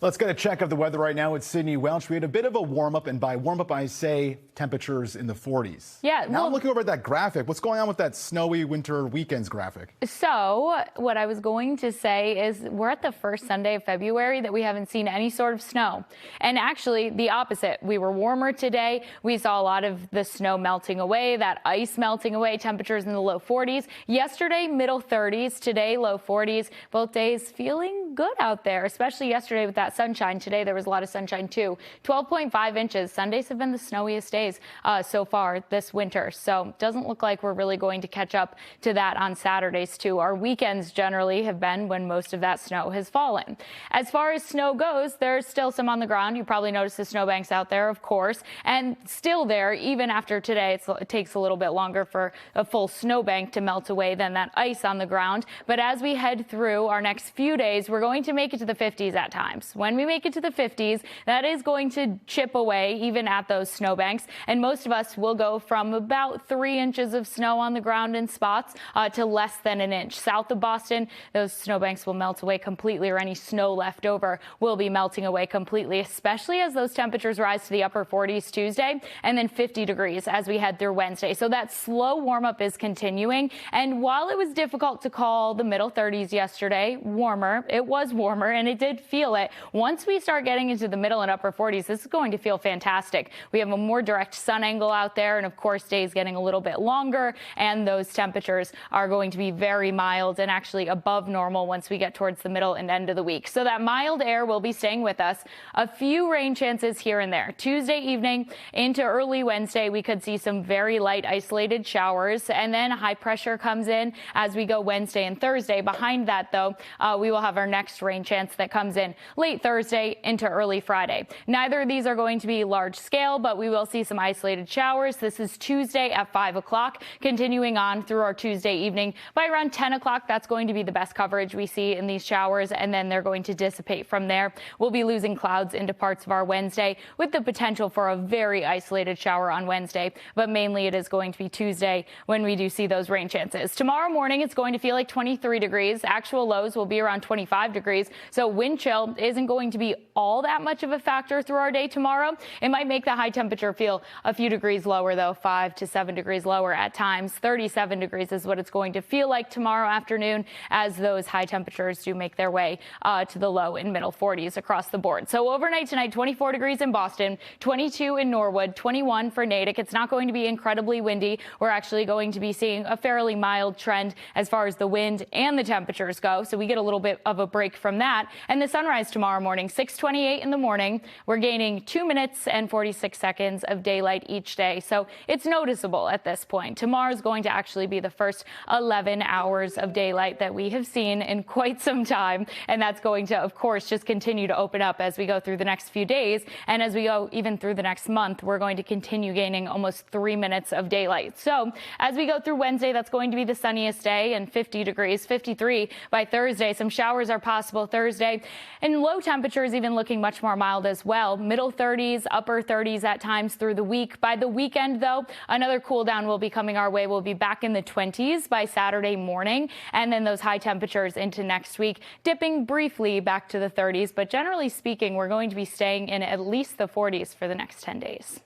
Let's get a check of the weather right now with Sydney Welch. We had a bit of a warm up, and by warm up, I say temperatures in the 40s. Yeah. Now I'm looking over at that graphic. What's going on with that snowy winter weekends graphic? So what I was going to say is we're at the first Sunday of February that we haven't seen any sort of snow. And actually the opposite. We were warmer today. We saw a lot of the snow melting away, that ice melting away, temperatures in the low 40s. Yesterday, middle 30s. Today, low 40s. Both days feeling good out there, especially yesterday with that sunshine. Today there was a lot of sunshine too. 12.5 inches. Sundays have been the snowiest days so far this winter. So doesn't look like we're really going to catch up to that on Saturdays too. Our weekends generally have been when most of that snow has fallen. As far as snow goes, there's still some on the ground. You probably noticed the snowbanks out there, of course, and still there even after today. It takes a little bit longer for a full snowbank to melt away than that ice on the ground. But as we head through our next few days, we're going to make it to the 50s at times. When we make it to the 50s, that is going to chip away even at those snowbanks. And most of us will go from about 3 inches of snow on the ground in spots to less than an inch. South of Boston, those snowbanks will melt away completely, or any snow left over will be melting away completely, especially as those temperatures rise to the upper 40s Tuesday and then 50 degrees as we head through Wednesday. So that slow warm up is continuing. And while it was difficult to call the middle 30s yesterday warmer, it was warmer and it did feel it. Once we start getting into the middle and upper 40s, this is going to feel fantastic. We have a more direct sun angle out there, and of course days getting a little bit longer, and those temperatures are going to be very mild and actually above normal once we get towards the middle and end of the week. So that mild air will be staying with us. A few rain chances here and there. Tuesday evening into early Wednesday, we could see some very light isolated showers, and then high pressure comes in as we go Wednesday and Thursday. Behind that, though, we will have our next rain chance that comes in late Thursday into early Friday. Neither of these are going to be large scale, but we will see some isolated showers. This is Tuesday at 5 o'clock, continuing on through our Tuesday evening. By around 10 o'clock, that's going to be the best coverage we see in these showers, and then they're going to dissipate from there. We'll be losing clouds into parts of our Wednesday with the potential for a very isolated shower on Wednesday, but mainly it is going to be Tuesday when we do see those rain chances. Tomorrow morning, it's going to feel like 23 degrees. Actual lows will be around 25 degrees, so wind chill isn't going to be all that much of a factor through our day tomorrow. It might make the high temperature feel a few degrees lower, though, 5 to 7 degrees lower at times. 37 degrees is what it's going to feel like tomorrow afternoon as those high temperatures do make their way to the low and middle 40s across the board. So overnight tonight, 24 degrees in Boston, 22 in Norwood, 21 for Natick. It's not going to be incredibly windy. We're actually going to be seeing a fairly mild trend as far as the wind and the temperatures go. So we get a little bit of a break from that. And the sunrise tomorrow morning, 6:28 in the morning. We're gaining 2 minutes and 46 seconds of daylight each day. So it's noticeable at this point. Tomorrow's going to actually be the first 11 hours of daylight that we have seen in quite some time. And that's going to, of course, just continue to open up as we go through the next few days. And as we go even through the next month, we're going to continue gaining almost 3 minutes of daylight. So as we go through Wednesday, that's going to be the sunniest day and 50 degrees, 53 by Thursday. Some showers are possible Thursday, and low temperatures even looking much more mild as well. Middle 30s, upper 30s at times through the week. By the weekend, though, another cool down will be coming our way. We'll be back in the 20s by Saturday morning, and then those high temperatures into next week, dipping briefly back to the 30s. But generally speaking, we're going to be staying in at least the 40s for the next 10 days.